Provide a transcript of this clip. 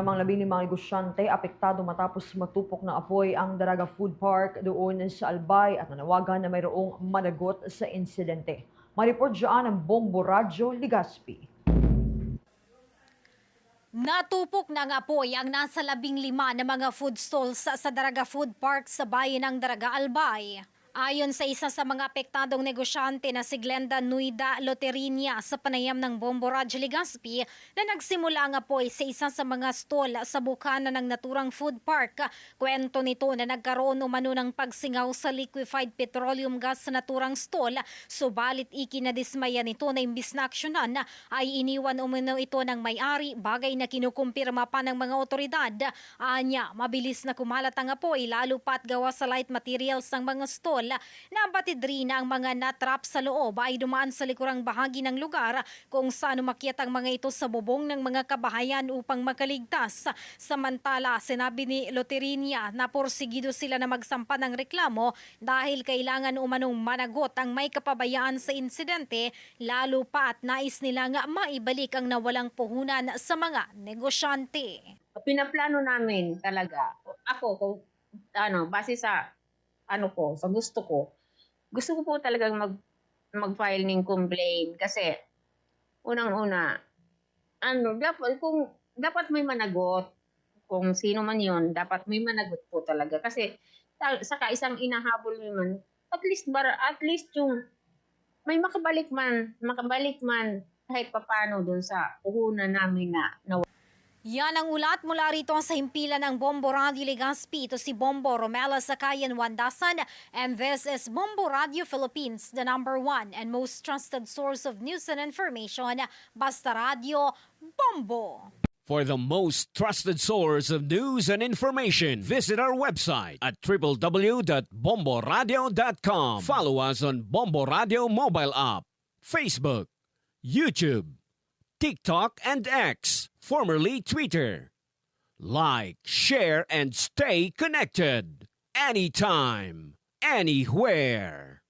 namang 15 negosyante apektado matapos matupok ng apoy ang Daraga Food Park doon sa Albay at nanawagan na mayroong managot sa insidente. Mareport dyan ang Bombo Radyo Ligaspi. Natupok ng apoy ang nasa 15 na mga food stalls sa Daraga Food Park sa bayan ng Daraga Albay. Ayon sa isa sa mga apektadong negosyante na si Glenda Nuida Loterinia sa panayam ng Bombo Radyo Ligaspi na nagsimula ang apoy sa isa sa mga stall sa bukana ng naturang food park. Kwento nito na nagkaroon umano ng pagsingaw sa liquefied petroleum gas sa naturang stall, subalit ikinadismaya nito na imbis na aksyonan ay iniwan umano ito ng may-ari, bagay na kinukumpirma pa ng mga otoridad. Anya, mabilis na kumalat ang apoy lalo pat gawa sa light materials ng mga stall. Nabatid rin na ang mga natrap sa loob ay dumaan sa likurang bahagi ng lugar kung saan umakyat ang mga ito sa bubong ng mga kabahayan upang makaligtas. Samantala, sinabi ni Loterinia na porsigido sila na magsampa ng reklamo dahil kailangan umanong managot ang may kapabayaan sa insidente, lalo pa at nais nila nga maibalik ang nawalang puhunan sa mga negosyante. Pinaplano namin talaga. Ako, kung base sa sa gusto ko po talagang mag-file ng complaint kasi unang-una, dapat may managot. Kung sino man yon, dapat may managot po talaga. Kasi saka isang inahabol naman, at least yung may makabalik man kahit papano dun sa puhunan namin na Yan ang ulat mula rito sa himpilan ng Bombo Radio Ligaspi. Ito si Bombo Romela Sakayan Wandasan, and this is Bombo Radio Philippines, the #1 and most trusted source of news and information. Basta Radio, Bombo. For the most trusted source of news and information, visit our website at www.bomboradio.com. Follow us on Bombo Radio mobile app, Facebook, YouTube, TikTok, and X, formerly Twitter. Like, share, and stay connected. Anytime, anywhere.